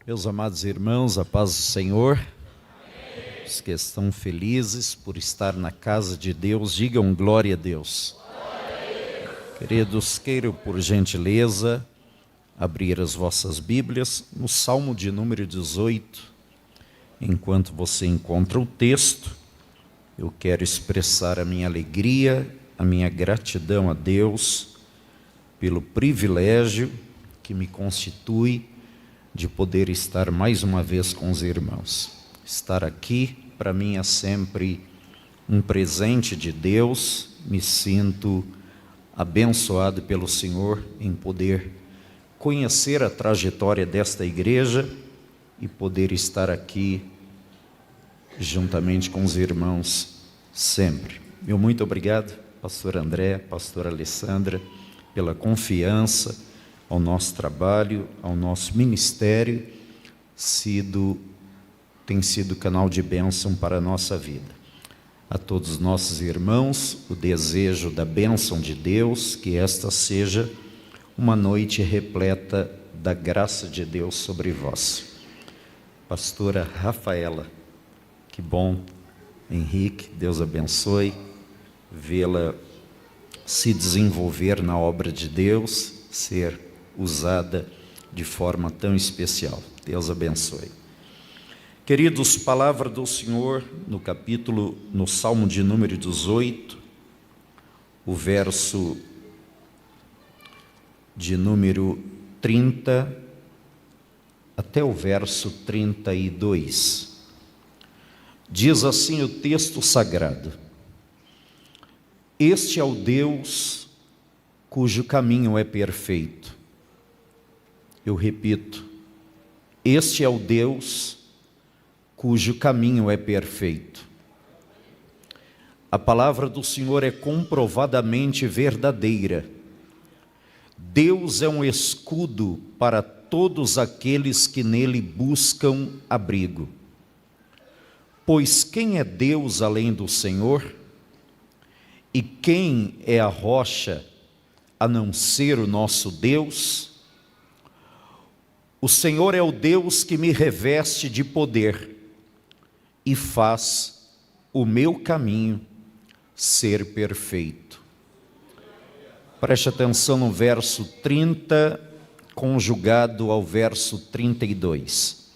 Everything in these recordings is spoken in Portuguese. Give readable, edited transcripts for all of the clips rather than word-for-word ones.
Meus amados irmãos, a paz do Senhor. Amém. Os que estão felizes por estar na casa de Deus, digam glória a Deus. Glória a Deus. Queridos, queiram por gentileza abrir as vossas Bíblias no Salmo de número 18. Enquanto você encontra o texto, eu quero expressar a minha alegria, a minha gratidão a Deus pelo privilégio que me constitui de poder estar mais uma vez com os irmãos. Estar aqui, para mim, é sempre um presente de Deus. Me sinto abençoado pelo Senhor em poder conhecer a trajetória desta igreja e poder estar aqui juntamente com os irmãos sempre. Meu muito obrigado, pastor André, pastora Alessandra, pela confiança ao nosso trabalho, ao nosso ministério, tem sido canal de bênção para a nossa vida. A todos os nossos irmãos, o desejo da bênção de Deus, que esta seja uma noite repleta da graça de Deus sobre vós. Pastora Rafaela, que bom, Henrique, Deus abençoe, vê-la se desenvolver na obra de Deus, ser usada de forma tão especial. Deus abençoe. Queridos, palavra do Senhor no Salmo de número 18, o verso de número 30 até o verso 32. Diz assim o texto sagrado: Este é o Deus cujo caminho é perfeito. Eu repito, este é o Deus cujo caminho é perfeito. A palavra do Senhor é comprovadamente verdadeira. Deus é um escudo para todos aqueles que nele buscam abrigo. Pois quem é Deus além do Senhor? E quem é a rocha a não ser o nosso Deus? O Senhor é o Deus que me reveste de poder e faz o meu caminho ser perfeito. Preste atenção no verso 30, conjugado ao verso 32,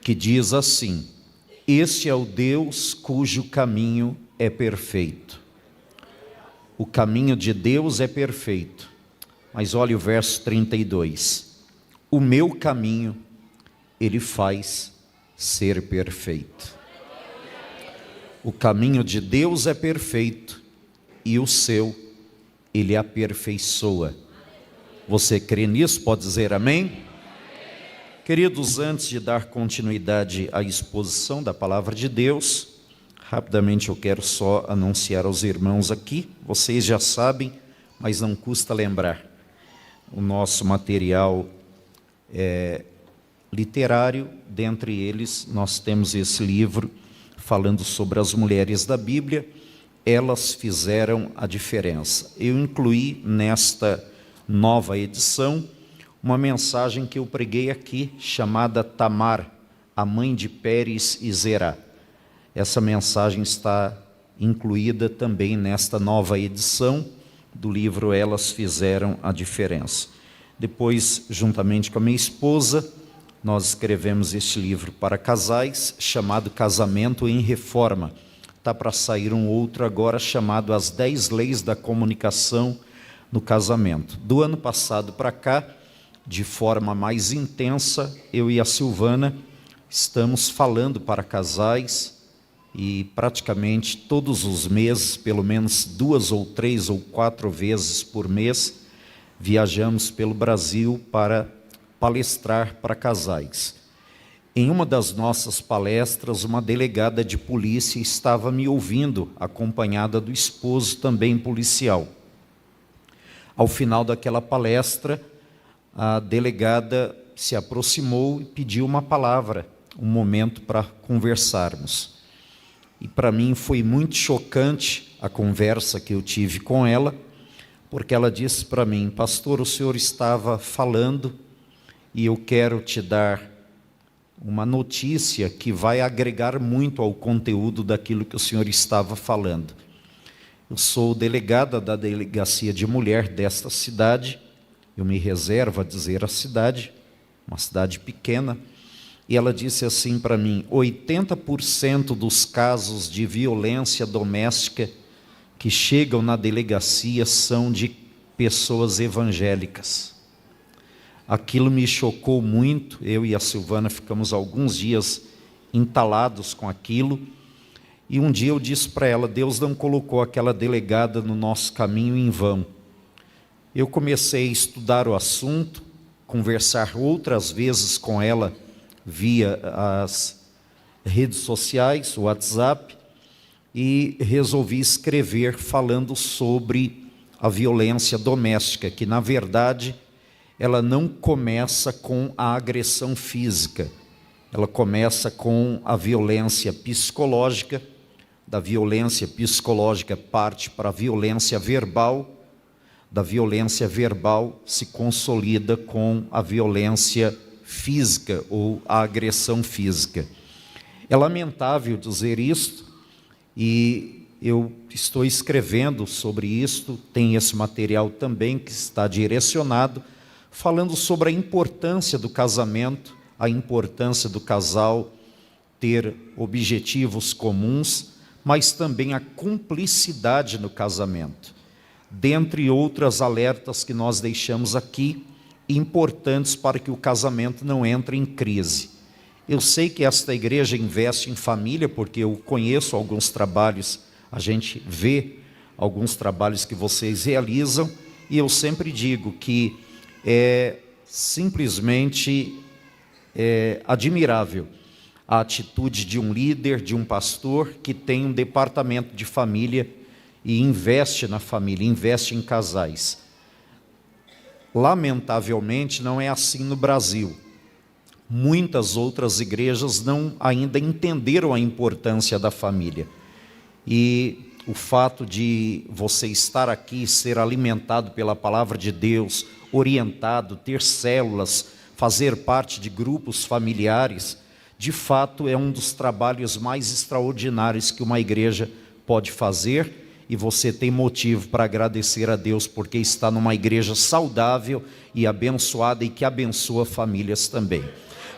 que diz assim: Este é o Deus cujo caminho é perfeito. O caminho de Deus é perfeito. Mas olha o verso 32. O meu caminho, Ele faz ser perfeito. O caminho de Deus é perfeito e o seu, Ele aperfeiçoa. Você crê nisso? Pode dizer amém? Queridos, antes de dar continuidade à exposição da palavra de Deus, rapidamente eu quero só anunciar aos irmãos aqui, vocês já sabem, mas não custa lembrar, o nosso material literário, dentre eles nós temos esse livro falando sobre as mulheres da Bíblia, elas fizeram a diferença. Eu incluí nesta nova edição uma mensagem que eu preguei aqui, chamada Tamar, a mãe de Pérez e Zerá. Essa mensagem está incluída também nesta nova edição do livro Elas Fizeram a Diferença. Depois, juntamente com a minha esposa, nós escrevemos este livro para casais, chamado Casamento em Reforma. Está para sair um outro agora, chamado As 10 Leis da Comunicação no Casamento. Do ano passado para cá, de forma mais intensa, eu e a Silvana estamos falando para casais e praticamente todos os meses, pelo menos 2 ou 3 ou 4 vezes por mês, viajamos pelo Brasil para palestrar para casais. Em uma das nossas palestras, uma delegada de polícia estava me ouvindo, acompanhada do esposo, também policial. Ao final daquela palestra, a delegada se aproximou e pediu uma palavra, um momento para conversarmos. E para mim foi muito chocante a conversa que eu tive com ela, porque ela disse para mim: pastor, o senhor estava falando e eu quero te dar uma notícia que vai agregar muito ao conteúdo daquilo que o senhor estava falando. Eu sou delegada da Delegacia de Mulher desta cidade, eu me reservo a dizer a cidade, uma cidade pequena, e ela disse assim para mim: 80% dos casos de violência doméstica que chegam na delegacia são de pessoas evangélicas. Aquilo me chocou muito, eu e a Silvana ficamos alguns dias entalados com aquilo, e um dia eu disse para ela: Deus não colocou aquela delegada no nosso caminho em vão. Eu comecei a estudar o assunto, conversar outras vezes com ela via as redes sociais, o WhatsApp, e resolvi escrever falando sobre a violência doméstica, que na verdade ela não começa com a agressão física, ela começa com a violência psicológica, da violência psicológica parte para a violência verbal, da violência verbal se consolida com a violência física ou a agressão física. É lamentável dizer isto, e eu estou escrevendo sobre isto, tem esse material também que está direcionado, falando sobre a importância do casamento, a importância do casal ter objetivos comuns, mas também a cumplicidade no casamento. Dentre outras alertas que nós deixamos aqui, importantes para que o casamento não entre em crise. Eu sei que esta igreja investe em família, porque eu conheço alguns trabalhos, a gente vê alguns trabalhos que vocês realizam, e eu sempre digo que é simplesmente admirável a atitude de um líder, de um pastor que tem um departamento de família e investe na família, investe em casais. Lamentavelmente não é assim no Brasil. Muitas outras igrejas não ainda entenderam a importância da família. E o fato de você estar aqui, ser alimentado pela palavra de Deus, orientado, ter células, fazer parte de grupos familiares, de fato é um dos trabalhos mais extraordinários que uma igreja pode fazer, e você tem motivo para agradecer a Deus, porque está numa igreja saudável e abençoada, e que abençoa famílias também.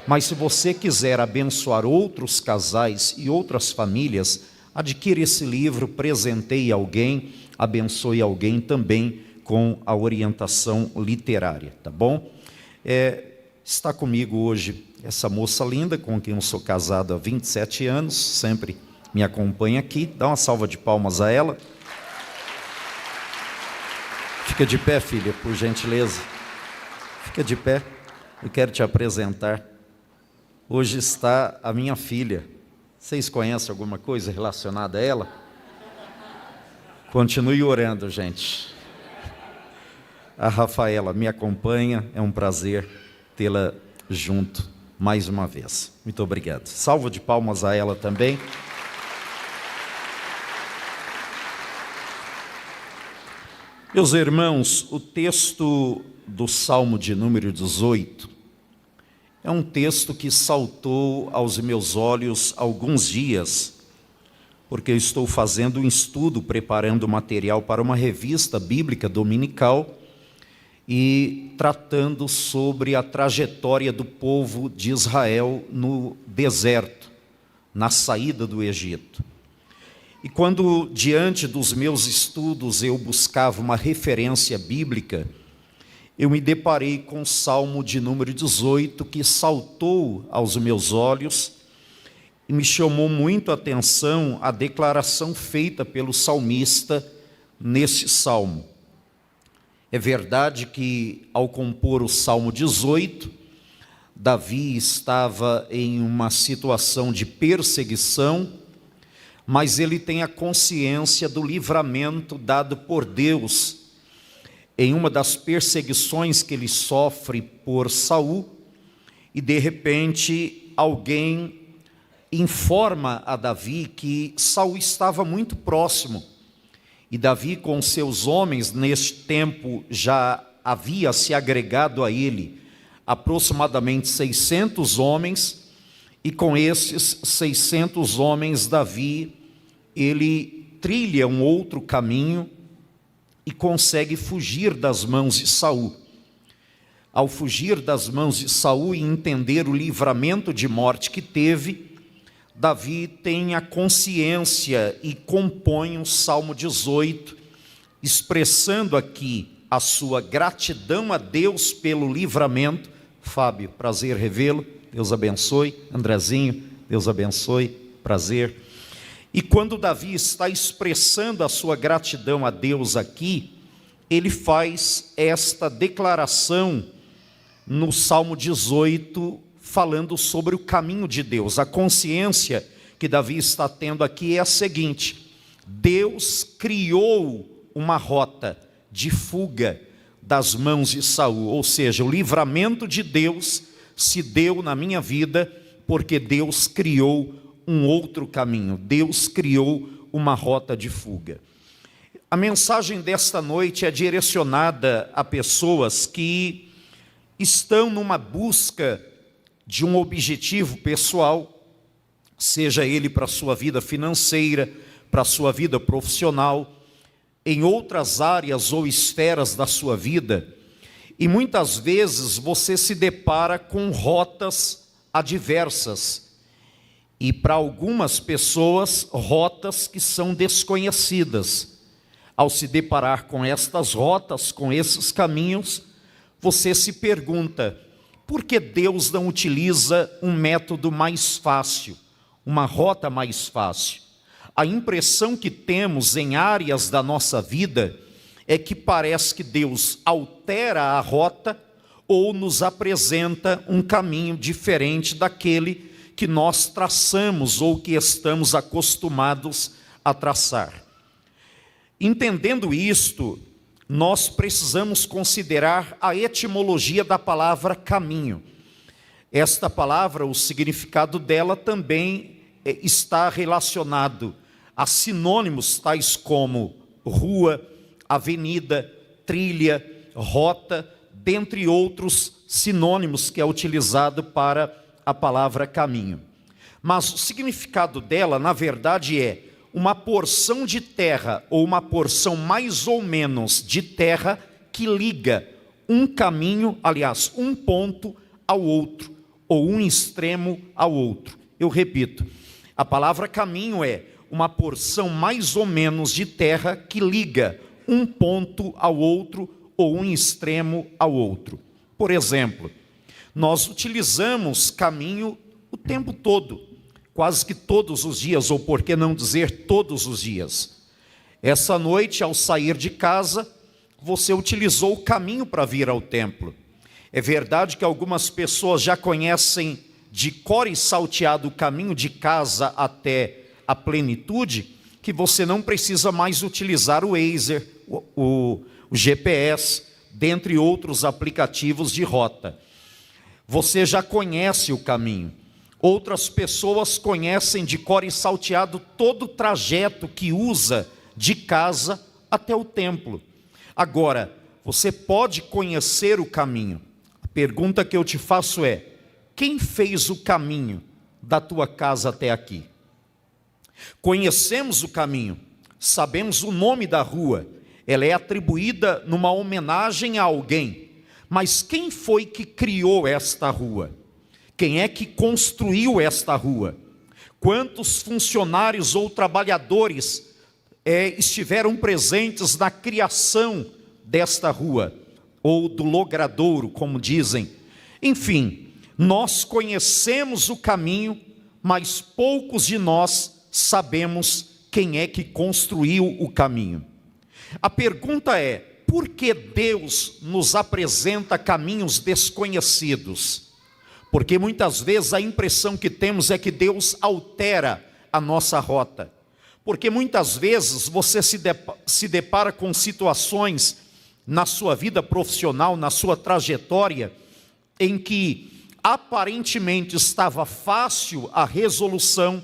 Mas se você quiser abençoar outros casais e outras famílias, adquira esse livro, presenteie alguém, abençoe alguém também com a orientação literária, tá bom? Está comigo hoje essa moça linda, com quem eu sou casado há 27 anos, sempre me acompanha aqui. Dá uma salva de palmas a ela. Fica de pé, filha, por gentileza. Fica de pé. Eu quero te apresentar. Hoje está a minha filha. Vocês conhecem alguma coisa relacionada a ela? Continue orando, gente. A Rafaela me acompanha, é um prazer tê-la junto mais uma vez. Muito obrigado. Salva de palmas a ela também. Meus irmãos, o texto do Salmo de número 18 é um texto que saltou aos meus olhos há alguns dias, porque eu estou fazendo um estudo, preparando material para uma revista bíblica dominical e tratando sobre a trajetória do povo de Israel no deserto, na saída do Egito. E quando, diante dos meus estudos, eu buscava uma referência bíblica, eu me deparei com o Salmo de número 18, que saltou aos meus olhos e me chamou muito a atenção a declaração feita pelo salmista nesse salmo. É verdade que, ao compor o Salmo 18, Davi estava em uma situação de perseguição, mas ele tem a consciência do livramento dado por Deus em uma das perseguições que ele sofre por Saul, e de repente alguém informa a Davi que Saul estava muito próximo, e Davi com seus homens neste tempo já havia se agregado a ele aproximadamente 600 homens, E com esses 600 homens, Davi, ele trilha um outro caminho e consegue fugir das mãos de Saul. Ao fugir das mãos de Saul e entender o livramento de morte que teve, Davi tem a consciência e compõe o Salmo 18, expressando aqui a sua gratidão a Deus pelo livramento. Fábio, prazer revê-lo, Deus abençoe. Andrezinho, Deus abençoe, prazer. E quando Davi está expressando a sua gratidão a Deus aqui, ele faz esta declaração no Salmo 18, falando sobre o caminho de Deus. A consciência que Davi está tendo aqui é a seguinte: Deus criou uma rota de fuga das mãos de Saul, ou seja, o livramento de Deus se deu na minha vida porque Deus criou um outro caminho, Deus criou uma rota de fuga. A mensagem desta noite é direcionada a pessoas que estão numa busca de um objetivo pessoal, seja ele para a sua vida financeira, para a sua vida profissional, em outras áreas ou esferas da sua vida, e muitas vezes você se depara com rotas adversas, e para algumas pessoas, rotas que são desconhecidas. Ao se deparar com estas rotas, com esses caminhos, você se pergunta: por que Deus não utiliza um método mais fácil, uma rota mais fácil? A impressão que temos em áreas da nossa vida é que parece que Deus altera a rota ou nos apresenta um caminho diferente daquele que nós traçamos ou que estamos acostumados a traçar. Entendendo isto, nós precisamos considerar a etimologia da palavra caminho. Esta palavra, o significado dela também está relacionado a sinônimos tais como rua, avenida, trilha, rota, dentre outros sinônimos que é utilizado para a palavra caminho. Mas o significado dela, na verdade, é uma porção de terra, ou uma porção mais ou menos de terra, que liga um caminho, aliás, um ponto ao outro, ou um extremo ao outro. Eu repito, a palavra caminho é uma porção mais ou menos de terra que liga um ponto ao outro, ou um extremo ao outro. Por exemplo, nós utilizamos caminho o tempo todo, quase que todos os dias, ou por que não dizer todos os dias. Essa noite, ao sair de casa, você utilizou o caminho para vir ao templo. É verdade que algumas pessoas já conhecem de cor e salteado o caminho de casa até a plenitude, que você não precisa mais utilizar o Waze, o GPS, dentre outros aplicativos de rota. Você já conhece o caminho. Outras pessoas conhecem de cor e salteado todo o trajeto que usa de casa até o templo. Agora, você pode conhecer o caminho. A pergunta que eu te faço é: quem fez o caminho da tua casa até aqui? Conhecemos o caminho, sabemos o nome da rua, ela é atribuída numa homenagem a alguém, mas quem foi que criou esta rua? Quem é que construiu esta rua? Quantos funcionários ou trabalhadores estiveram presentes na criação desta rua? Ou do logradouro, como dizem. Enfim, nós conhecemos o caminho, mas poucos de nós sabemos quem é que construiu o caminho. A pergunta é: por que Deus nos apresenta caminhos desconhecidos? Porque muitas vezes a impressão que temos é que Deus altera a nossa rota. Porque muitas vezes você se depara com situações na sua vida profissional, na sua trajetória, em que aparentemente estava fácil a resolução,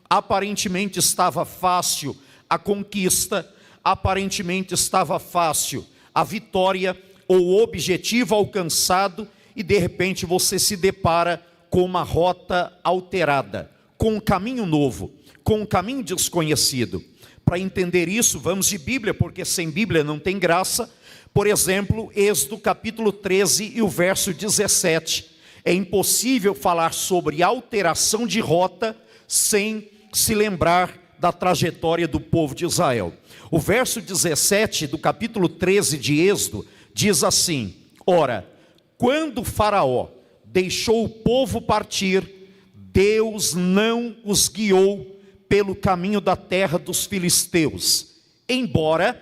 aparentemente estava fácil a conquista, aparentemente estava fácil a vitória ou o objetivo alcançado, e de repente você se depara com uma rota alterada, com um caminho novo, com um caminho desconhecido. Para entender isso, vamos de Bíblia, porque sem Bíblia não tem graça. Por exemplo, Êxodo capítulo 13 e o verso 17. É impossível falar sobre alteração de rota sem se lembrar da trajetória do povo de Israel. O verso 17 do capítulo 13 de Êxodo diz assim: ora, quando Faraó deixou o povo partir, Deus não os guiou pelo caminho da terra dos filisteus, embora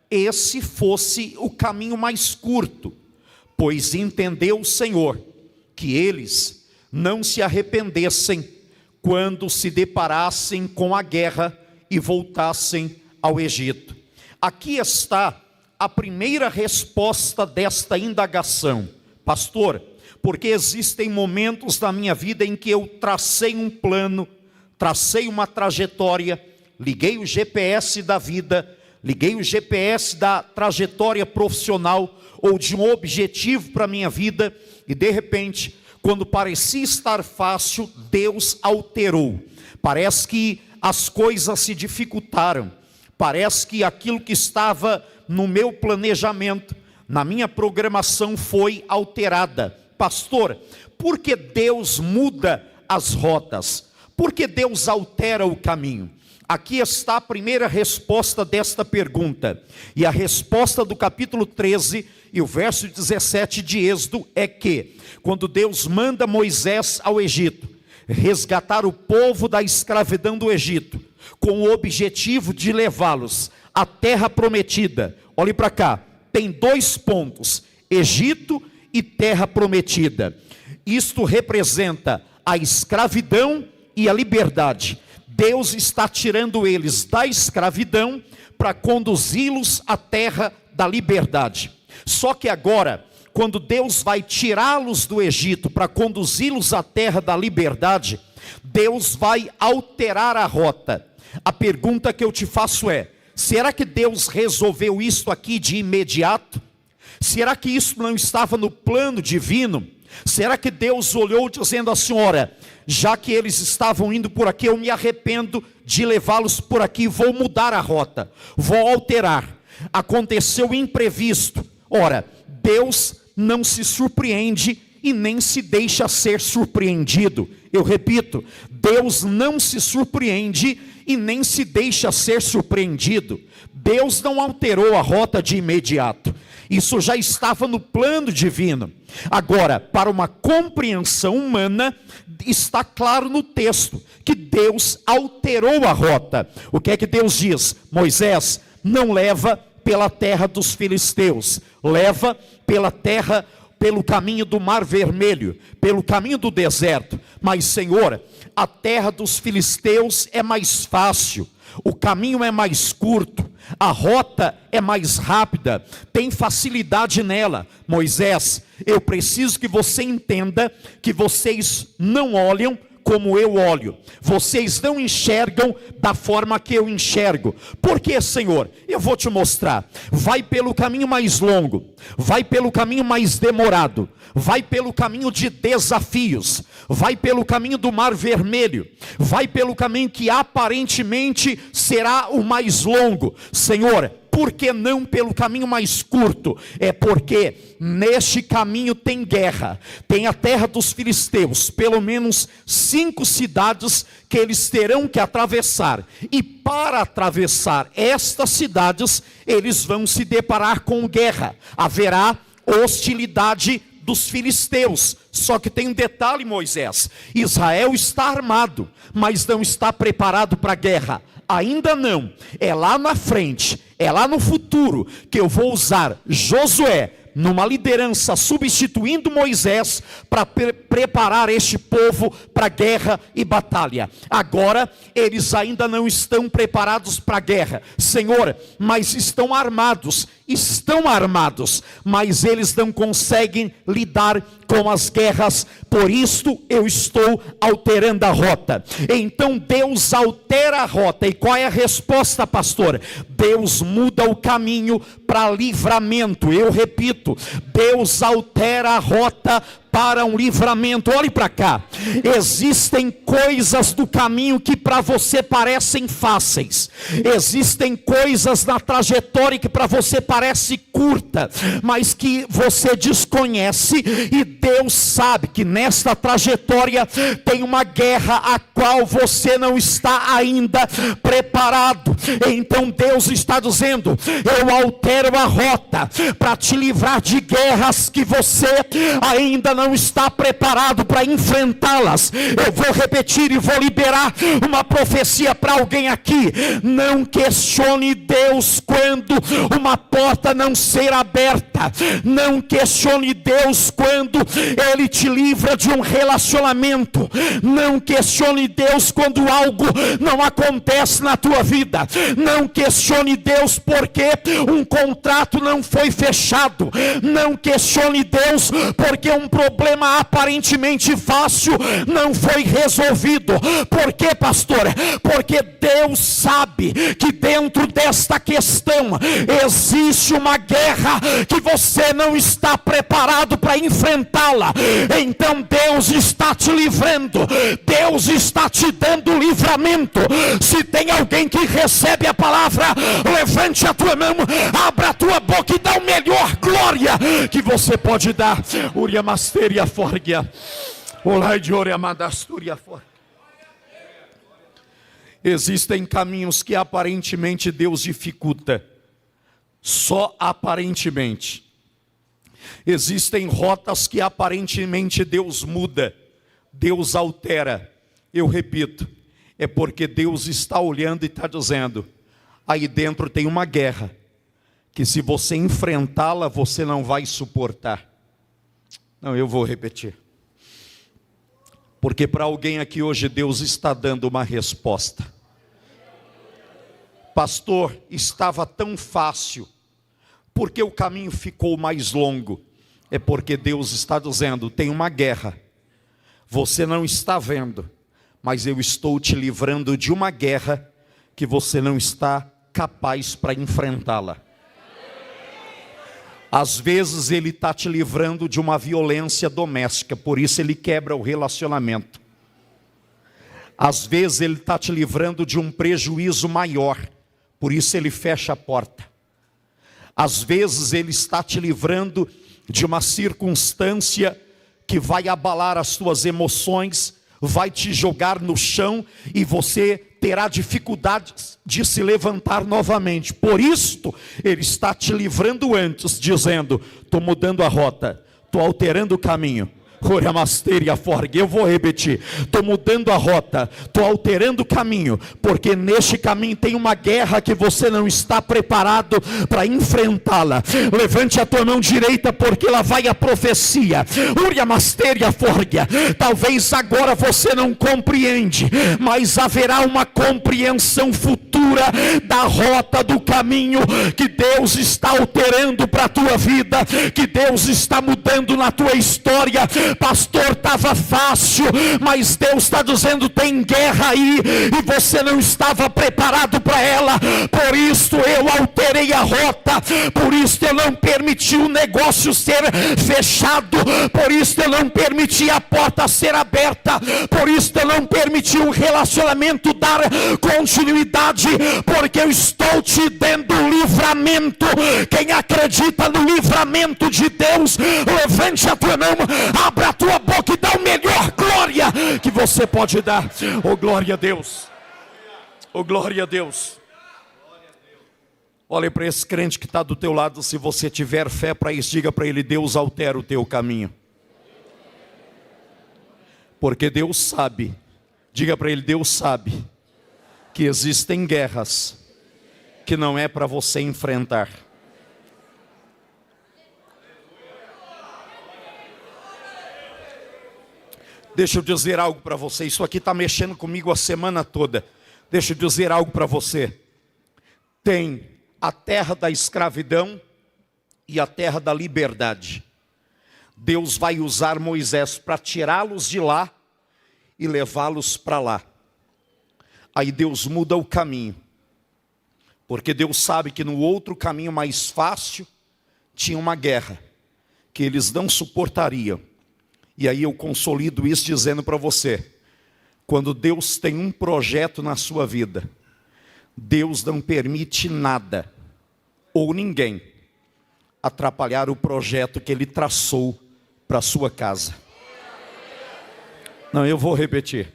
esse fosse o caminho mais curto, pois entendeu o Senhor que eles não se arrependessem quando se deparassem com a guerra e voltassem ao Egito. Aqui está a primeira resposta desta indagação. Pastor, porque existem momentos da minha vida em que eu tracei um plano, tracei uma trajetória, liguei o GPS da vida, liguei o GPS da trajetória profissional ou de um objetivo para a minha vida, e de repente, quando parecia estar fácil, Deus alterou. Parece que as coisas se dificultaram, parece que aquilo que estava no meu planejamento, na minha programação foi alterada. Pastor, por que Deus muda as rotas? Por que Deus altera o caminho? Aqui está a primeira resposta desta pergunta. E a resposta do capítulo 13 e o verso 17 de Êxodo é que, quando Deus manda Moisés ao Egito, resgatar o povo da escravidão do Egito, com o objetivo de levá-los à terra prometida. Olhe para cá, tem 2 pontos, Egito e terra prometida. Isto representa a escravidão e a liberdade. Deus está tirando eles da escravidão para conduzi-los à terra da liberdade. Só que agora, quando Deus vai tirá-los do Egito para conduzi-los à terra da liberdade, Deus vai alterar a rota. A pergunta que eu te faço é: será que Deus resolveu isto aqui de imediato? Será que isso não estava no plano divino? Será que Deus olhou dizendo assim: ora, já que eles estavam indo por aqui, eu me arrependo de levá-los por aqui, vou mudar a rota, vou alterar. Aconteceu imprevisto. Ora, Deus não se surpreende e nem se deixa ser surpreendido. Eu repito, Deus não se surpreende e nem se deixa ser surpreendido. Deus não alterou a rota de imediato. Isso já estava no plano divino. Agora, para uma compreensão humana, está claro no texto que Deus alterou a rota. O que é que Deus diz? Moisés, não leva pela terra dos filisteus, leva pela terra, pelo caminho do Mar Vermelho, pelo caminho do deserto. Mas, Senhor, a terra dos filisteus é mais fácil, o caminho é mais curto, a rota é mais rápida, tem facilidade nela. Moisés, eu preciso que você entenda que vocês não olham como eu olho, vocês não enxergam da forma que eu enxergo. Por quê, Senhor? Eu vou te mostrar. Vai pelo caminho mais longo, vai pelo caminho mais demorado, vai pelo caminho de desafios, vai pelo caminho do Mar Vermelho, vai pelo caminho que aparentemente será o mais longo. Senhor, por que não pelo caminho mais curto? É porque neste caminho tem guerra, tem a terra dos filisteus, pelo menos 5 cidades que eles terão que atravessar, e para atravessar estas cidades, eles vão se deparar com guerra, haverá hostilidade dos filisteus. Só que tem um detalhe, Moisés: Israel está armado, mas não está preparado para a guerra. Ainda não, é lá na frente, é lá no futuro que eu vou usar Josué numa liderança substituindo Moisés para preparar este povo para guerra e batalha. Agora eles ainda não estão preparados para a guerra, Senhor, mas estão armados, mas eles não conseguem lidar com as guerras. Por isto eu estou alterando a rota. Então Deus altera a rota. E qual é a resposta, pastor? Deus muda o caminho para livramento. Eu repito, Deus altera a rota para um livramento. Olhe para cá. Existem coisas do caminho que para você parecem fáceis. Existem coisas na trajetória que para você parece curta, mas que você desconhece, e Deus sabe que nesta trajetória tem uma guerra a qual você não está ainda preparado. Então Deus está dizendo: eu altero a rota para te livrar de guerras que você ainda não está preparado para enfrentá-las. Eu vou repetir e vou liberar uma profecia para alguém aqui. Não questione Deus quando uma porta não ser aberta. Não questione Deus quando Ele te livra de um relacionamento. Não questione Deus quando algo não acontece na tua vida. Não questione Deus porque um contrato não foi fechado. Não questione Deus porque um problema aparentemente fácil não foi resolvido. Por quê, pastor? Porque Deus sabe que dentro desta questão existe uma guerra que você não está preparado para enfrentá-la. Então Deus está te livrando. Deus está te dando livramento. Se tem alguém que recebe a palavra, levante a tua mão, abra a tua boca e dá o melhor glória que você pode dar. Uria masteria forgia. Olai de ore amadasturia forgia. Existem caminhos que aparentemente Deus dificulta. Só aparentemente. Existem rotas que aparentemente Deus muda, Deus altera. Eu repito, é porque Deus está olhando e está dizendo: aí dentro tem uma guerra, que se você enfrentá-la, você não vai suportar. Não, eu vou repetir. Porque para alguém aqui hoje Deus está dando uma resposta. Pastor, estava tão fácil, porque o caminho ficou mais longo? É porque Deus está dizendo: tem uma guerra, você não está vendo, mas eu estou te livrando de uma guerra que você não está capaz para enfrentá-la. Às vezes Ele está te livrando de uma violência doméstica, por isso Ele quebra o relacionamento. Às vezes Ele está te livrando de um prejuízo maior, por isso Ele fecha a porta. Às vezes Ele está te livrando de uma circunstância que vai abalar as tuas emoções, vai te jogar no chão e você terá dificuldades de se levantar novamente. Por isto, Ele está te livrando antes, dizendo: estou mudando a rota, estou alterando o caminho. Eu vou repetir, estou mudando a rota, estou alterando o caminho, porque neste caminho tem uma guerra que você não está preparado para enfrentá-la. Levante a tua mão direita, porque lá vai a profecia. Talvez agora você não compreende, mas haverá uma compreensão futura da rota do caminho que Deus está alterando para a tua vida, que Deus está mudando na tua história. Pastor, estava fácil, mas Deus está dizendo: tem guerra aí, e você não estava preparado para ela. Por isso eu alterei a rota, por isso eu não permiti o negócio ser fechado, por isso eu não permiti a porta ser aberta, por isso eu não permiti o relacionamento dar continuidade, porque eu estou te dando livramento. Quem acredita no livramento de Deus, levante a tua mão, abra a tua boca e dá o melhor glória que você pode dar. Oh, glória a Deus. Oh, glória a Deus. Olha para esse crente que está do teu lado. Se você tiver fé para isso, diga para ele: Deus altera o teu caminho. Porque Deus sabe, diga para ele: Deus sabe que existem guerras que não é para você enfrentar. Deixa eu dizer algo para você. Isso aqui está mexendo comigo a semana toda. Deixa eu dizer algo para você. Tem a terra da escravidão e a terra da liberdade. Deus vai usar Moisés para tirá-los de lá e levá-los para lá. Aí Deus muda o caminho, porque Deus sabe que no outro caminho mais fácil tinha uma guerra que eles não suportariam. E aí eu consolido isso dizendo para você: quando Deus tem um projeto na sua vida, Deus não permite nada ou ninguém atrapalhar o projeto que Ele traçou para a sua casa. Não, eu vou repetir.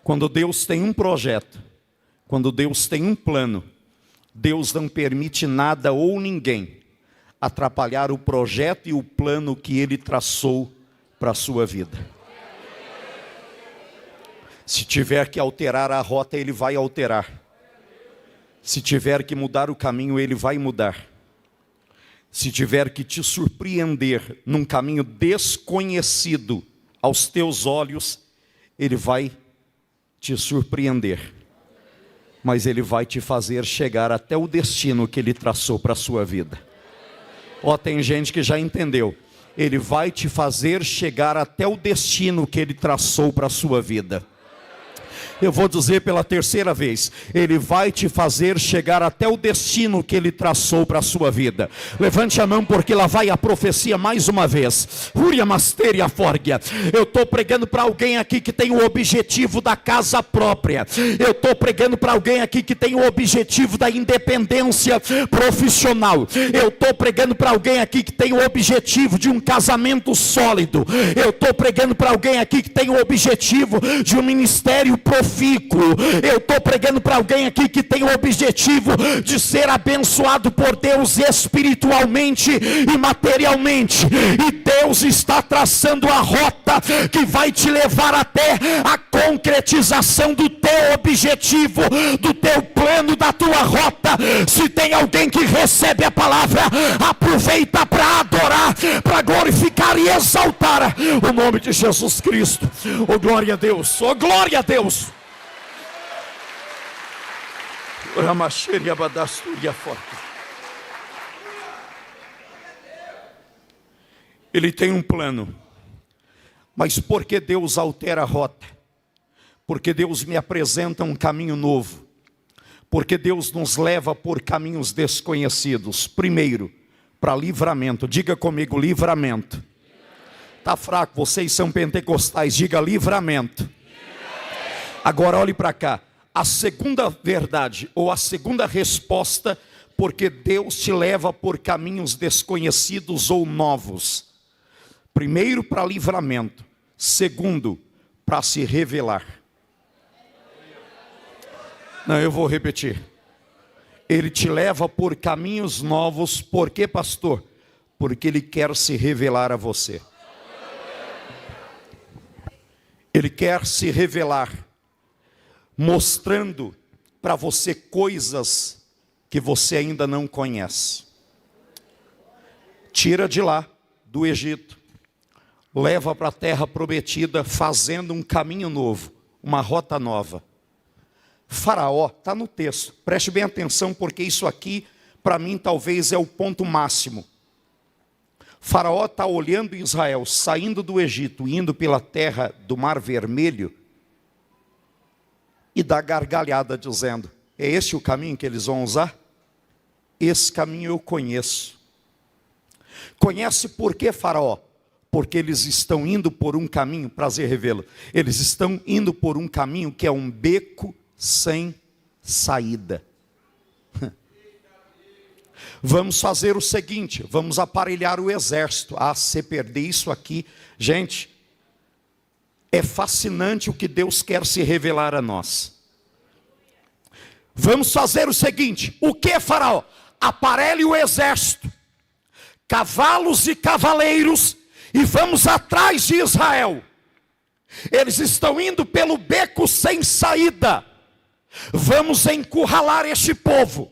Quando Deus tem um projeto, quando Deus tem um plano, Deus não permite nada ou ninguém atrapalhar o projeto e o plano que Ele traçou para a sua vida. Se tiver que alterar a rota, Ele vai alterar. Se tiver que mudar o caminho, Ele vai mudar. Se tiver que te surpreender num caminho desconhecido aos teus olhos, Ele vai te surpreender. Mas Ele vai te fazer chegar até o destino que Ele traçou para a sua vida. Ó, tem gente que já entendeu. Ele vai te fazer chegar até o destino que Ele traçou para a sua vida. Eu vou dizer pela terceira vez: Ele vai te fazer chegar até o destino que Ele traçou para a sua vida. Levante a mão, porque lá vai a profecia mais uma vez. Fúria, masteria, fórgia. Eu estou pregando para alguém aqui que tem o objetivo da casa própria. Eu estou pregando para alguém aqui que tem o objetivo da independência profissional. Eu estou pregando para alguém aqui que tem o objetivo de um casamento sólido. Eu estou pregando para alguém aqui que tem o objetivo de um ministério profícuo. Eu estou pregando para alguém aqui que tem o objetivo de ser abençoado por Deus espiritualmente e materialmente. E Deus está traçando a rota que vai te levar até a concretização do teu objetivo, do teu plano, da tua rota. Se tem alguém que recebe a palavra, aproveita para adorar, para glorificar e exaltar o nome de Jesus Cristo. Oh, glória a Deus, oh, glória a Deus. Ele tem um plano. Mas por que Deus altera a rota? Porque Deus me apresenta um caminho novo. Porque Deus nos leva por caminhos desconhecidos. Primeiro, para livramento. Diga comigo, livramento. Está fraco, vocês são pentecostais. Diga livramento. Agora olhe para cá. A segunda verdade, ou a segunda resposta, porque Deus te leva por caminhos desconhecidos ou novos. Primeiro, para livramento. Segundo, para se revelar. Não, eu vou repetir. Ele te leva por caminhos novos. Por quê, pastor? Porque Ele quer se revelar a você. Ele quer se revelar, mostrando para você coisas que você ainda não conhece. Tira de lá, do Egito, leva para a terra prometida, fazendo um caminho novo, uma rota nova. Faraó, está no texto, preste bem atenção, porque isso aqui, para mim, talvez é o ponto máximo. Faraó está olhando Israel, saindo do Egito, indo pela terra do Mar Vermelho, e dá gargalhada dizendo: é esse o caminho que eles vão usar? Esse caminho eu conheço. Conhece por quê, Faraó? Porque eles estão indo por um caminho, prazer revê-lo, eles estão indo por um caminho que é um beco sem saída. Vamos fazer o seguinte, vamos aparelhar o exército. Ah, se perder isso aqui, gente, é fascinante o que Deus quer se revelar a nós. Vamos fazer o seguinte, o que, Faraó? Aparelhe o exército, cavalos e cavaleiros, e vamos atrás de Israel. Eles estão indo pelo beco sem saída. Vamos encurralar este povo.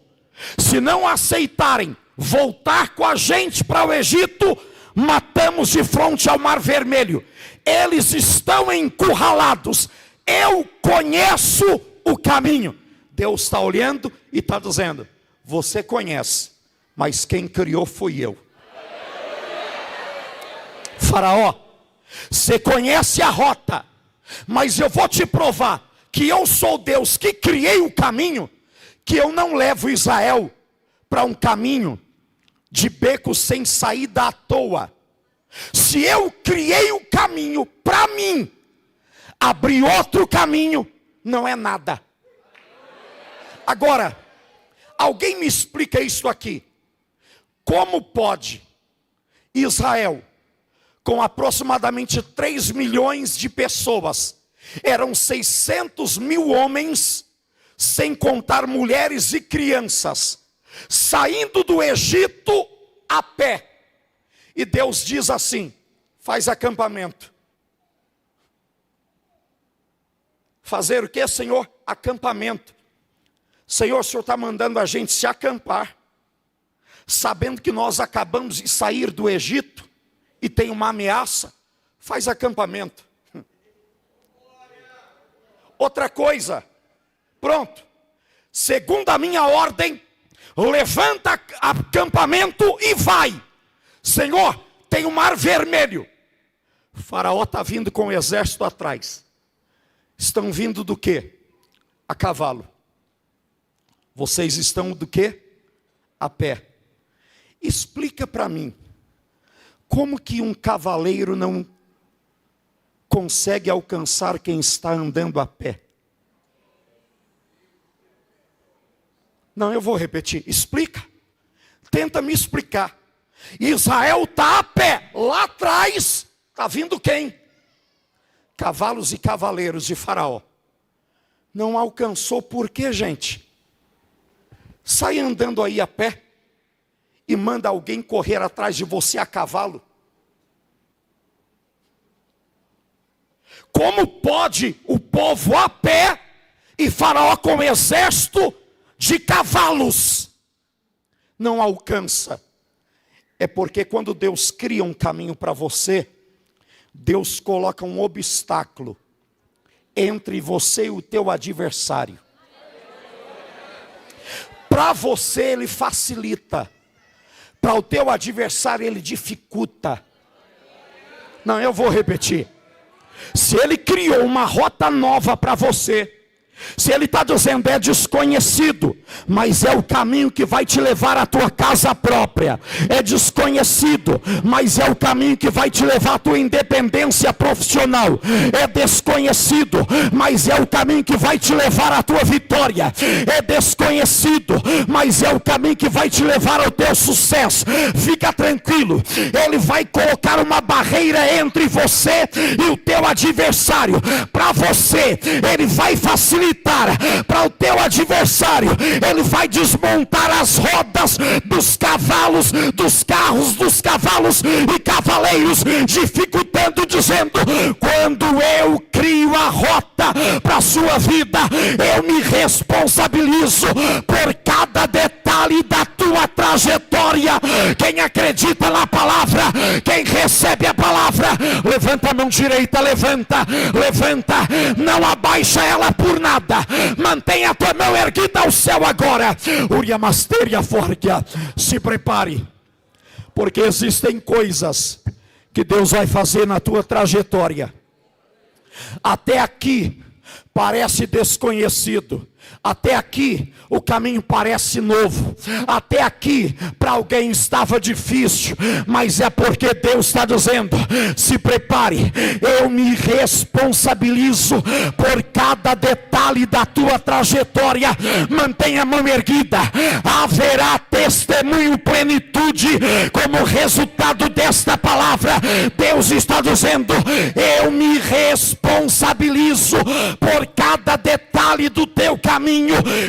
Se não aceitarem voltar com a gente para o Egito, matamos de frente ao Mar Vermelho. Eles estão encurralados. Eu conheço o caminho. Deus está olhando e está dizendo: você conhece, mas quem criou foi eu. Faraó, você conhece a rota, mas eu vou te provar que eu sou Deus que criei o caminho, que eu não levo Israel para um caminho de beco sem saída à toa. Se eu criei o caminho para mim, abrir outro caminho não é nada. Agora, alguém me explica isso aqui. Como pode Israel, com aproximadamente 3 milhões de pessoas, eram 600 mil homens, sem contar mulheres e crianças, saindo do Egito a pé. E Deus diz assim: faz acampamento. Fazer o que, Senhor? Acampamento. Senhor, o Senhor está mandando a gente se acampar, sabendo que nós acabamos de sair do Egito e tem uma ameaça. Faz acampamento. Outra coisa, pronto, segundo a minha ordem, levanta acampamento e vai. Senhor, tem o mar vermelho. O faraó está vindo com o exército atrás. Estão vindo do quê? A cavalo. Vocês estão do quê? A pé. Explica para mim, como que um cavaleiro não consegue alcançar quem está andando a pé? Não, eu vou repetir. Explica. Tenta me explicar. Israel está a pé. Lá atrás está vindo quem? Cavalos e cavaleiros de Faraó. Não alcançou por quê, gente? Sai andando aí a pé e manda alguém correr atrás de você a cavalo. Como pode o povo a pé e Faraó com exército de cavalos não alcança? É porque quando Deus cria um caminho para você, Deus coloca um obstáculo entre você e o teu adversário. Para você ele facilita, para o teu adversário ele dificulta. Não, eu vou repetir. Se ele criou uma rota nova para você, se ele está dizendo é desconhecido, mas é o caminho que vai te levar à tua casa própria. É desconhecido, mas é o caminho que vai te levar à tua independência profissional. É desconhecido, mas é o caminho que vai te levar à tua vitória. É desconhecido, mas é o caminho que vai te levar ao teu sucesso. Fica tranquilo, ele vai colocar uma barreira entre você e o teu adversário. Para você, ele vai facilitar. Para o teu adversário, ele vai desmontar as rodas dos cavalos, dos carros, dos cavalos e cavaleiros, dificultando, dizendo: quando eu crio a rota para a sua vida, eu me responsabilizo por cada detalhe da tua trajetória. Quem acredita na palavra, quem recebe a palavra, levanta a mão direita, levanta, não abaixa ela por nada. Mantenha a tua mão erguida ao céu agora. Uriamasteria Forgia. Se prepare, porque existem coisas que Deus vai fazer na tua trajetória. Até aqui parece desconhecido. Até aqui o caminho parece novo. Até aqui para alguém estava difícil, mas é porque Deus está dizendo: se prepare, eu me responsabilizo por cada detalhe da tua trajetória. Mantenha a mão erguida. Haverá testemunho, plenitude como resultado desta palavra. Deus está dizendo: eu me responsabilizo por cada detalhe do teu caminho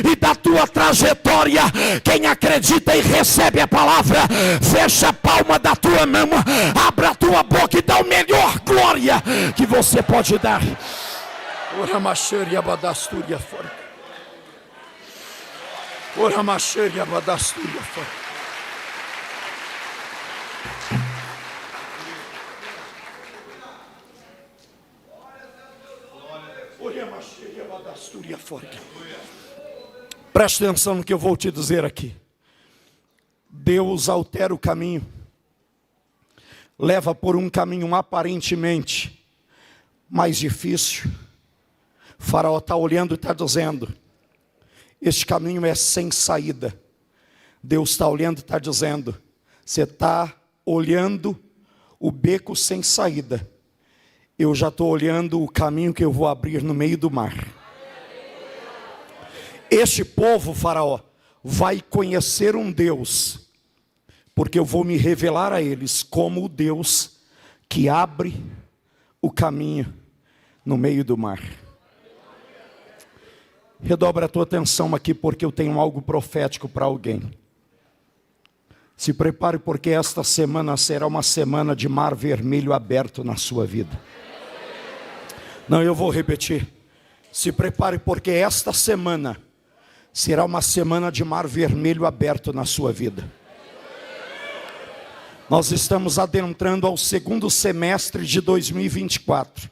e da tua trajetória. Quem acredita e recebe a palavra, fecha a palma da tua mão, abra a tua boca e dá o melhor glória que você pode dar. Ora macheria badasturia fora. Ora macheria badasturia fora. Ora macheria badasturia fora. Preste atenção no que eu vou te dizer aqui. Deus altera o caminho, leva por um caminho aparentemente mais difícil. O Faraó está olhando e está dizendo: este caminho é sem saída. Deus está olhando e está dizendo: você está olhando o beco sem saída, eu já estou olhando o caminho que eu vou abrir no meio do mar. Este povo, Faraó, vai conhecer um Deus, porque eu vou me revelar a eles como o Deus que abre o caminho no meio do mar. Redobra a tua atenção aqui, porque eu tenho algo profético para alguém. Se prepare, porque esta semana será uma semana de mar vermelho aberto na sua vida. Não, eu vou repetir. Se prepare, porque esta semana será uma semana de mar vermelho aberto na sua vida. Nós estamos adentrando ao segundo semestre de 2024.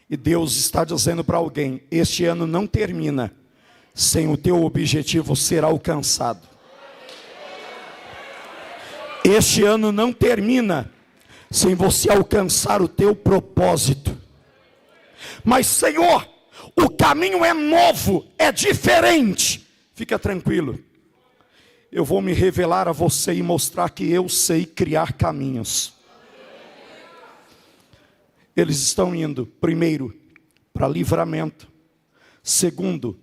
E Deus está dizendo para alguém: este ano não termina sem o teu objetivo ser alcançado. Este ano não termina sem você alcançar o teu propósito. Mas, Senhor, o caminho é novo, é diferente. Fica tranquilo. Eu vou me revelar a você e mostrar que eu sei criar caminhos. Eles estão indo, primeiro, para livramento. Segundo,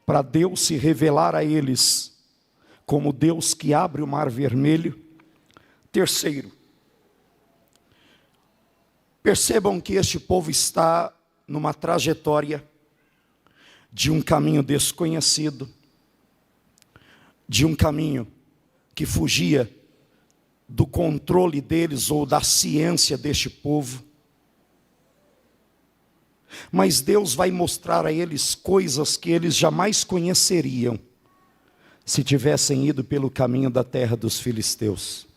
para Deus se revelar a eles como Deus que abre o mar vermelho. Terceiro, percebam que este povo está numa trajetória de um caminho desconhecido, de um caminho que fugia do controle deles ou da ciência deste povo. Mas Deus vai mostrar a eles coisas que eles jamais conheceriam se tivessem ido pelo caminho da terra dos filisteus.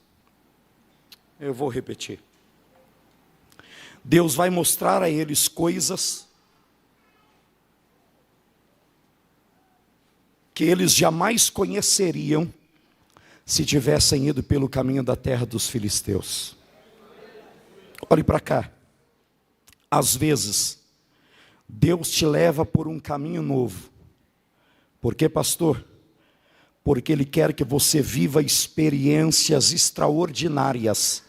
Eu vou repetir. Deus vai mostrar a eles coisas que eles jamais conheceriam se tivessem ido pelo caminho da terra dos filisteus. Olhe para cá. Às vezes, Deus te leva por um caminho novo. Por quê, pastor? Porque Ele quer que você viva experiências extraordinárias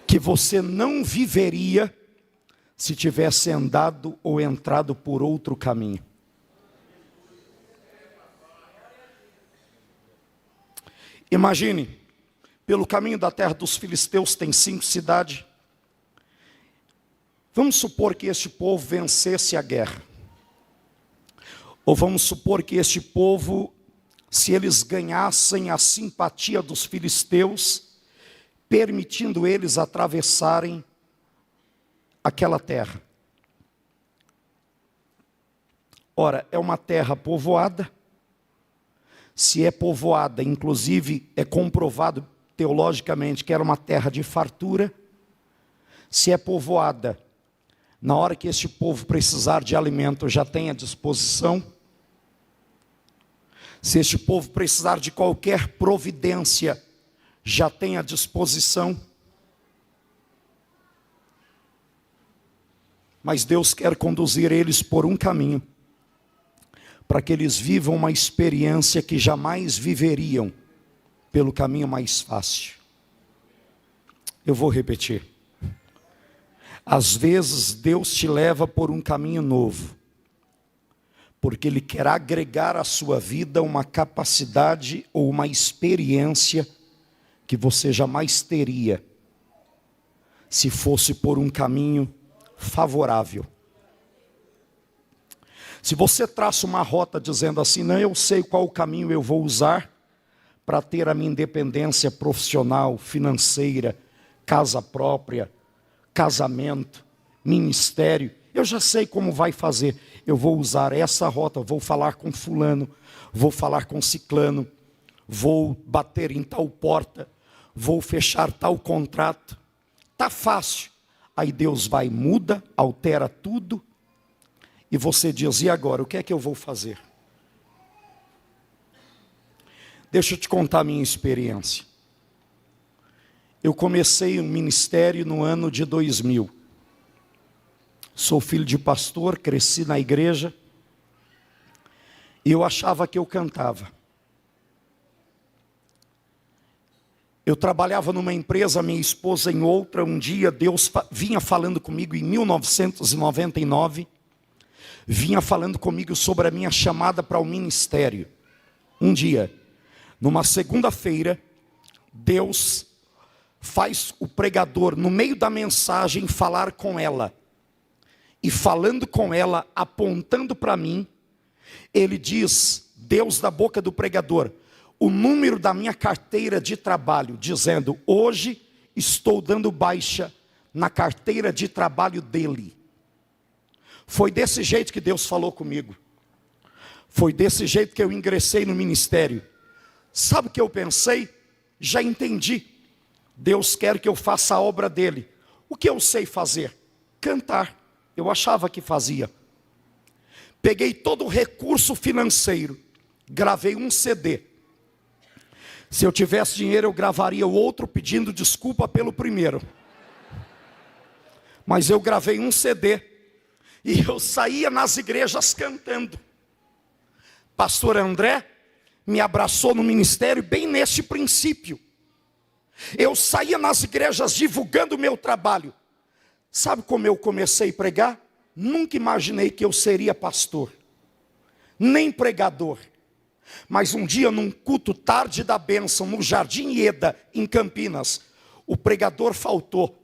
que você não viveria se tivesse andado ou entrado por outro caminho. Imagine, pelo caminho da terra dos filisteus tem 5 cidades. Vamos supor que este povo vencesse a guerra. Ou vamos supor que este povo, se eles ganhassem a simpatia dos filisteus, permitindo eles atravessarem aquela terra. Ora, é uma terra povoada. Se é povoada, inclusive é comprovado teologicamente que era uma terra de fartura. Se é povoada, na hora que este povo precisar de alimento, já tem à disposição. Se este povo precisar de qualquer providência, já tem à disposição. Mas Deus quer conduzir eles por um caminho, para que eles vivam uma experiência que jamais viveriam pelo caminho mais fácil. Eu vou repetir. Às vezes Deus te leva por um caminho novo, porque Ele quer agregar à sua vida uma capacidade ou uma experiência que você jamais teria se fosse por um caminho favorável. Se você traça uma rota dizendo assim: não, eu sei qual caminho eu vou usar para ter a minha independência profissional, financeira, casa própria, casamento, ministério, eu já sei como vai fazer. Eu vou usar essa rota, vou falar com fulano, vou falar com ciclano, vou bater em tal porta, vou fechar tal contrato. Tá fácil. Aí Deus vai, muda, altera tudo, e você diz: e agora, o que é que eu vou fazer? Deixa eu te contar a minha experiência. Eu comecei um ministério no ano de 2000. Sou filho de pastor, cresci na igreja, e eu achava que eu cantava. Eu trabalhava numa empresa, minha esposa em outra. Um dia Deus vinha falando comigo em 1999. Vinha falando comigo sobre a minha chamada para o ministério. Um dia, numa segunda-feira, Deus faz o pregador, no meio da mensagem, falar com ela. E falando com ela, apontando para mim, ele diz, Deus da boca do pregador, o número da minha carteira de trabalho, dizendo, hoje estou dando baixa na carteira de trabalho dele. Foi desse jeito que Deus falou comigo. Foi desse jeito que eu ingressei no ministério. Sabe o que eu pensei? Já entendi. Deus quer que eu faça a obra dele. O que eu sei fazer? Cantar. Eu achava que fazia. Peguei todo o recurso financeiro. Gravei um CD. Se eu tivesse dinheiro, eu gravaria o outro pedindo desculpa pelo primeiro. Mas eu gravei um CD. E eu saía nas igrejas cantando. Pastor André me abraçou no ministério bem neste princípio. Eu saía nas igrejas divulgando o meu trabalho. Sabe como eu comecei a pregar? Nunca imaginei que eu seria pastor, nem pregador. Mas um dia, num culto tarde da bênção, no Jardim Ieda, em Campinas, o pregador faltou.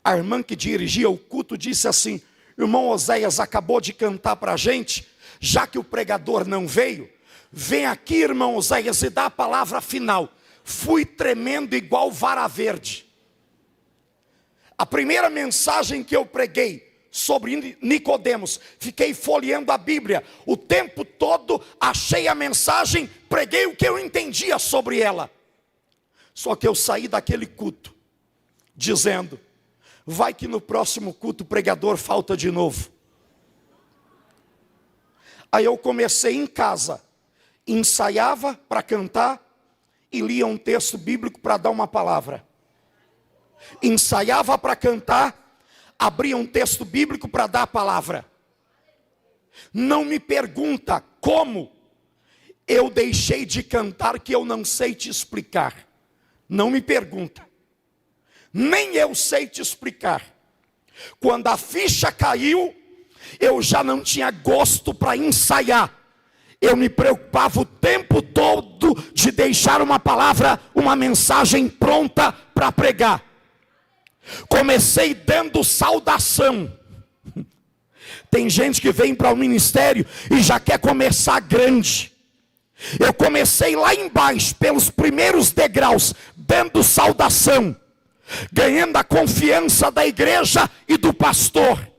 A irmã que dirigia o culto disse assim, irmão Oséias acabou de cantar para a gente, já que o pregador não veio, vem aqui, irmão Oséias, e dá a palavra final. Fui tremendo igual vara verde. A primeira mensagem que eu preguei sobre Nicodemos, fiquei folheando a Bíblia, o tempo todo achei a mensagem, preguei o que eu entendia sobre ela. Só que eu saí daquele culto, dizendo, vai que no próximo culto o pregador falta de novo. Aí eu comecei em casa, ensaiava para cantar e lia um texto bíblico para dar uma palavra. Ensaiava para cantar, abria um texto bíblico para dar a palavra. Não me pergunta como eu deixei de cantar, que eu não sei te explicar. Não me pergunta. Nem eu sei te explicar. Quando a ficha caiu, eu já não tinha gosto para ensaiar. Eu me preocupava o tempo todo de deixar uma palavra, uma mensagem pronta para pregar. Comecei dando saudação. Tem gente que vem para o ministério e já quer começar grande. Eu comecei lá embaixo, pelos primeiros degraus, dando saudação, ganhando a confiança da igreja e do pastor.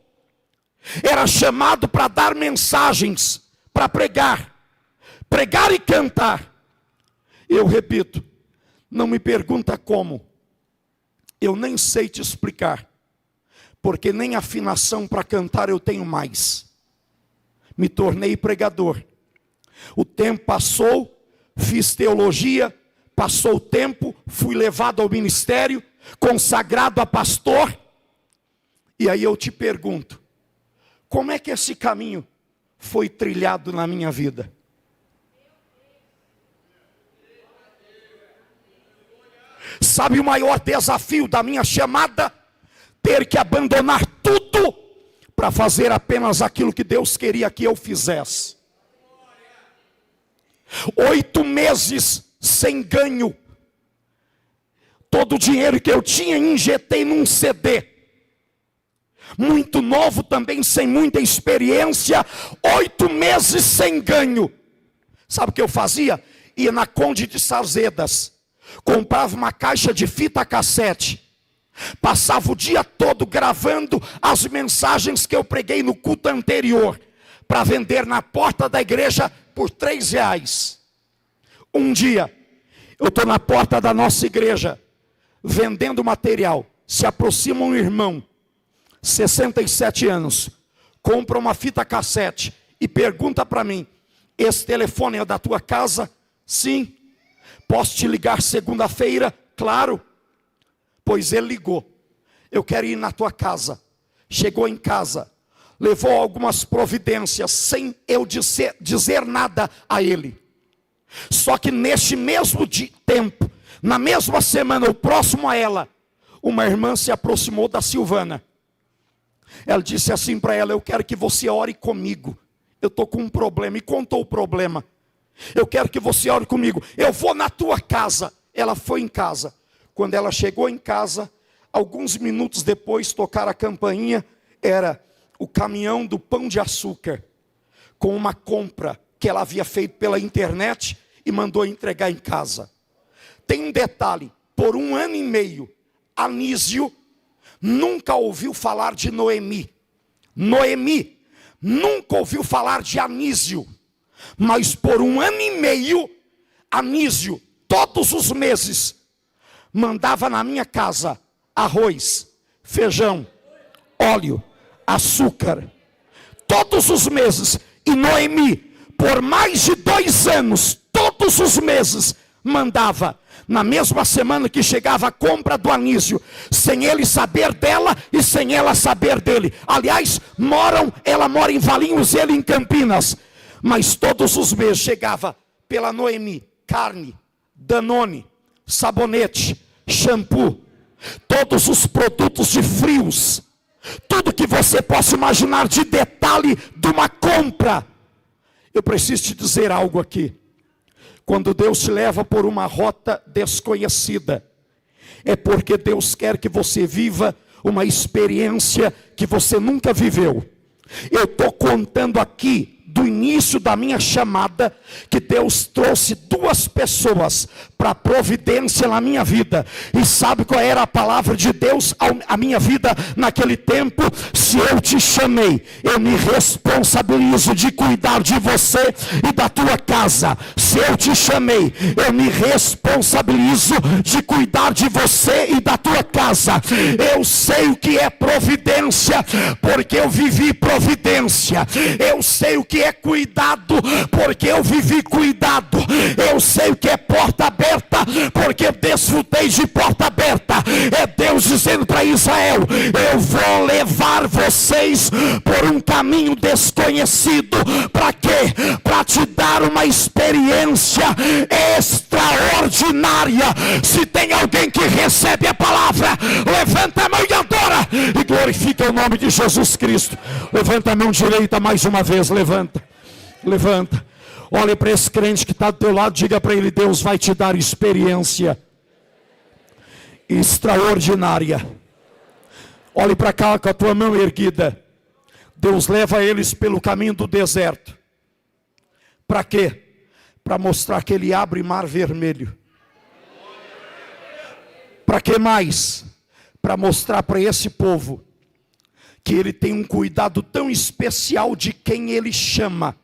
Era chamado para dar mensagens, para pregar e cantar. Eu repito, não me pergunta como, eu nem sei te explicar, porque nem afinação para cantar eu tenho mais. Me tornei pregador. O tempo passou, fiz teologia, passou o tempo, fui levado ao ministério, consagrado a pastor. E aí eu te pergunto, como é que esse caminho foi trilhado na minha vida? Sabe o maior desafio da minha chamada? Ter que abandonar tudo para fazer apenas aquilo que Deus queria que eu fizesse. 8 meses sem ganho. Todo o dinheiro que eu tinha injetei num CD. Muito novo também, sem muita experiência. 8 meses sem ganho. Sabe o que eu fazia? Ia na Conde de Sarzedas, comprava uma caixa de fita cassete, passava o dia todo gravando as mensagens que eu preguei no culto anterior, para vender na porta da igreja por R$3. Um dia, eu estou na porta da nossa igreja, vendendo material, se aproxima um irmão, 67 anos, compra uma fita cassete e pergunta para mim, esse telefone é da tua casa? Sim. Posso te ligar segunda-feira? Claro. Pois ele ligou. Eu quero ir na tua casa. Chegou em casa, levou algumas providências, sem eu dizer nada a ele. Só que neste mesmo tempo, Na mesma semana, o próximo a ela, uma irmã se aproximou da Silvana. Ela disse assim para ela: eu quero que você ore comigo. Eu estou com um problema. E contou o problema. Eu quero que você ore comigo. Eu vou na tua casa. Ela foi em casa. Quando ela chegou em casa, alguns minutos depois, tocaram a campainha. Era o caminhão do Pão de Açúcar, com uma compra que ela havia feito pela internet e mandou entregar em casa. Tem um detalhe: por 1 ano e meio, Anísio nunca ouviu falar de Noemi. Noemi nunca ouviu falar de Anísio. Mas por 1 ano e meio, Anísio, todos os meses, mandava na minha casa arroz, feijão, óleo, açúcar. Todos os meses. E Noemi, por mais de 2 anos, todos os meses, mandava. Na mesma semana que chegava a compra do Anísio, sem ele saber dela e sem ela saber dele. Aliás, ela mora em Valinhos e ele em Campinas. Mas todos os meses chegava pela Noemi carne, Danone, sabonete, shampoo, todos os produtos de frios, tudo que você possa imaginar de detalhe de uma compra. Eu preciso te dizer algo aqui. Quando Deus te leva por uma rota desconhecida, é porque Deus quer que você viva uma experiência que você nunca viveu. Eu estou contando aqui do início da minha chamada, que Deus trouxe 2 pessoas para providência na minha vida. E sabe qual era a palavra de Deus à minha vida naquele tempo? Se eu te chamei, eu me responsabilizo de cuidar de você e da tua casa. Se eu te chamei, eu me responsabilizo de cuidar de você e da tua casa. Eu sei o que é providência, porque eu vivi providência. Eu sei o que é cuidado, porque eu vivi cuidado. Eu sei o que é porta aberta, porque eu desfrutei de porta aberta. É Deus dizendo para Israel: eu vou levar vocês por um caminho desconhecido. Para quê? Para te dar uma experiência extraordinária. Se tem alguém que recebe a palavra, levanta a mão e adora e glorifica o nome de Jesus Cristo. Levanta a mão direita mais uma vez, levanta. Olha para esse crente que está do teu lado, diga para ele: Deus vai te dar experiência extraordinária. Olhe para cá com a tua mão erguida. Deus leva eles pelo caminho do deserto. Para quê? Para mostrar que Ele abre mar vermelho. Para que mais? Para mostrar para esse povo que Ele tem um cuidado tão especial de quem Ele chama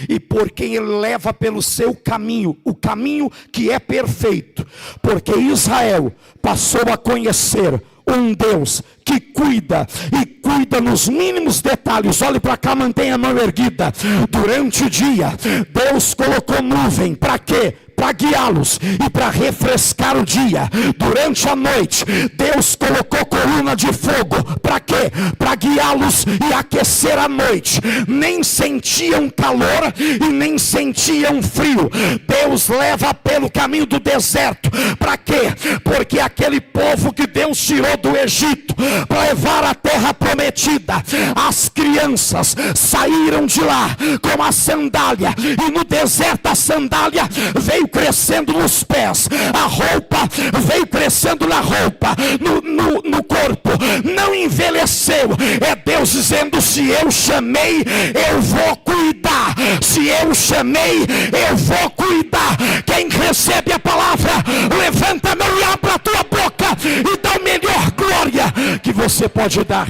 e por quem Ele leva pelo seu caminho, o caminho que é perfeito. Porque Israel passou a conhecer um Deus que cuida, e cuida nos mínimos detalhes. Olhe para cá, mantenha a mão erguida. Durante o dia, Deus colocou nuvem. Para quê? Para guiá-los e para refrescar o dia. Durante a noite, Deus colocou coluna de fogo. Para quê? Para guiá-los e aquecer a noite. Nem sentiam calor e nem sentiam frio. Deus leva pelo caminho do deserto. Para quê? Porque aquele povo que Deus tirou do Egito para levar a terra prometida, as crianças saíram de lá com a sandália, e no deserto a sandália veio crescendo nos pés, a roupa veio crescendo na roupa, no corpo, não envelheceu. É Deus dizendo: se eu chamei, eu vou cuidar. Se eu chamei, eu vou cuidar. Quem recebe a palavra, levanta a mão e abre a tua boca e dá a melhor glória que você pode dar.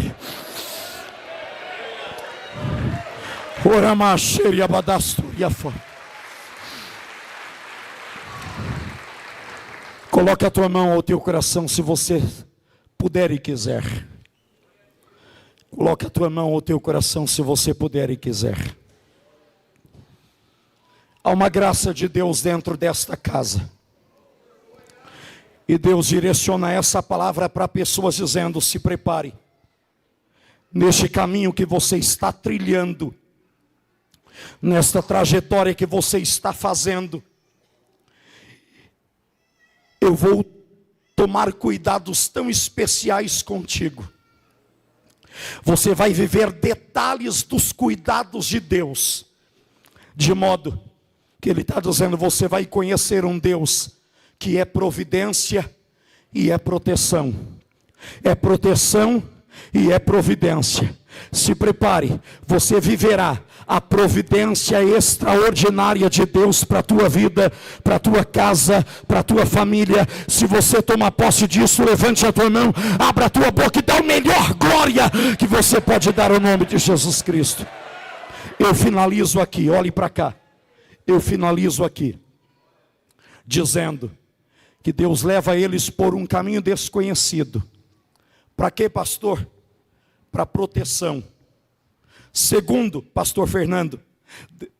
Coloque a tua mão ao teu coração, se você puder e quiser. Coloque a tua mão ao teu coração, se você puder e quiser. Há uma graça de Deus dentro desta casa. E Deus direciona essa palavra para pessoas dizendo: se prepare. Neste caminho que você está trilhando, nesta trajetória que você está fazendo, eu vou tomar cuidados tão especiais contigo. Você vai viver detalhes dos cuidados de Deus, de modo que Ele está dizendo, você vai conhecer um Deus que é providência e é proteção. É proteção e é providência. Se prepare, você viverá a providência extraordinária de Deus para a tua vida, para a tua casa, para a tua família. Se você tomar posse disso, levante a tua mão, abra a tua boca e dá a melhor glória que você pode dar ao nome de Jesus Cristo. Eu finalizo aqui, olhe para cá. Eu finalizo aqui, dizendo que Deus leva eles por um caminho desconhecido. Para quê, pastor? Para proteção. Segundo, pastor Fernando,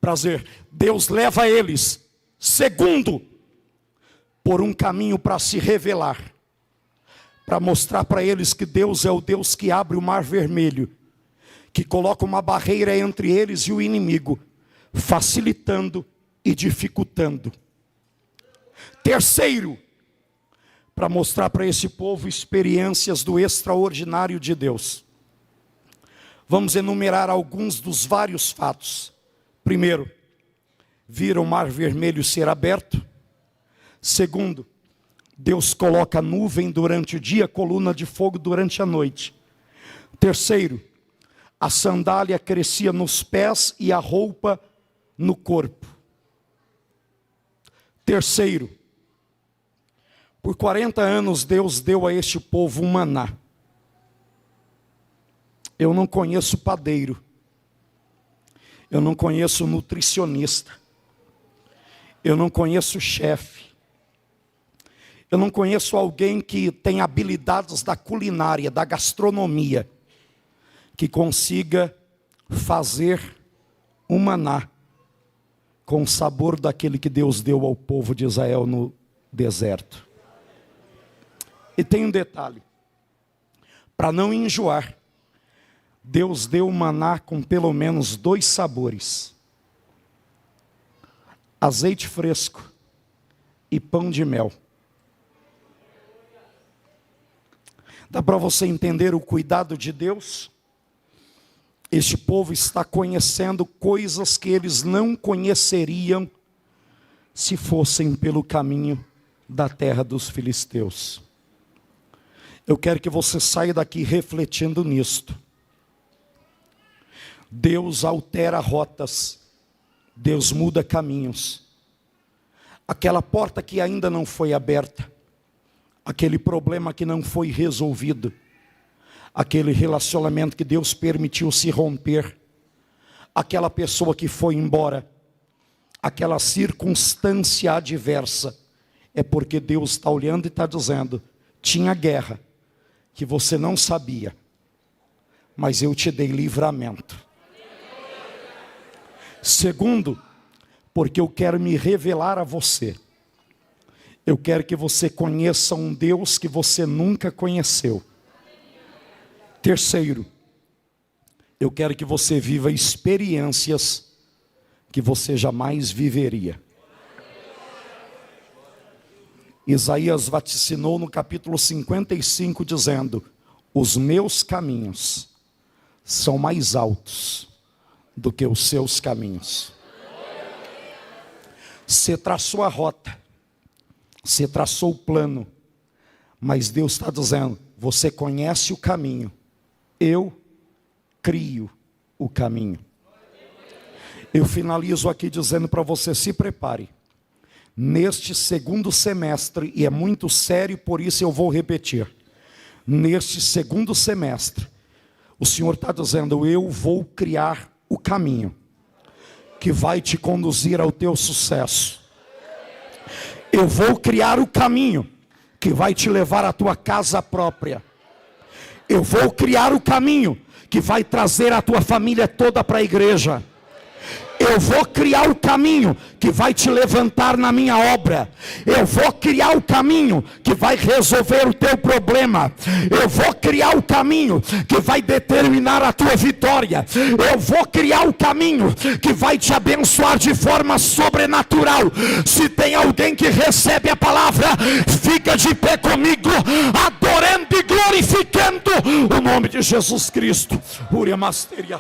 prazer, Deus leva eles, segundo, por um caminho para se revelar, para mostrar para eles que Deus é o Deus que abre o mar vermelho, que coloca uma barreira entre eles e o inimigo, facilitando e dificultando. Terceiro, para mostrar para esse povo experiências do extraordinário de Deus. Vamos enumerar alguns dos vários fatos. Primeiro, viram o mar vermelho ser aberto. Segundo, Deus coloca nuvem durante o dia, coluna de fogo durante a noite. Terceiro, a sandália crescia nos pés e a roupa no corpo. Terceiro, por 40 anos Deus deu a este povo um maná. Eu não conheço padeiro, eu não conheço nutricionista, eu não conheço chefe, eu não conheço alguém que tem habilidades da culinária, da gastronomia, que consiga fazer um maná com o sabor daquele que Deus deu ao povo de Israel no deserto. E tem um detalhe, para não enjoar, Deus deu o maná com pelo menos 2 sabores: azeite fresco e pão de mel. Dá para você entender o cuidado de Deus? Este povo está conhecendo coisas que eles não conheceriam se fossem pelo caminho da terra dos filisteus. Eu quero que você saia daqui refletindo nisto. Deus altera rotas, Deus muda caminhos. Aquela porta que ainda não foi aberta, aquele problema que não foi resolvido, aquele relacionamento que Deus permitiu se romper, aquela pessoa que foi embora, aquela circunstância adversa, é porque Deus está olhando e está dizendo, tinha guerra, que você não sabia, mas eu te dei livramento. Segundo, porque eu quero me revelar a você. Eu quero que você conheça um Deus que você nunca conheceu. Terceiro, eu quero que você viva experiências que você jamais viveria. Isaías vaticinou no capítulo 55 dizendo, os meus caminhos são mais altos do que os seus caminhos. Você traçou a rota, você traçou o plano, mas Deus está dizendo, você conhece o caminho, eu crio o caminho. Eu finalizo aqui dizendo para você, se prepare, neste segundo semestre, e é muito sério, por isso eu vou repetir, neste segundo semestre, o Senhor está dizendo, eu vou criar o caminho que vai te conduzir ao teu sucesso. Eu vou criar o caminho que vai te levar à tua casa própria. Eu vou criar o caminho que vai trazer a tua família toda para a igreja. Eu vou criar o caminho que vai te levantar na minha obra. Eu vou criar o caminho que vai resolver o teu problema. Eu vou criar o caminho que vai determinar a tua vitória. Eu vou criar o caminho que vai te abençoar de forma sobrenatural. Se tem alguém que recebe a palavra, fica de pé comigo, adorando e glorificando o nome de Jesus Cristo. Uriamasteria.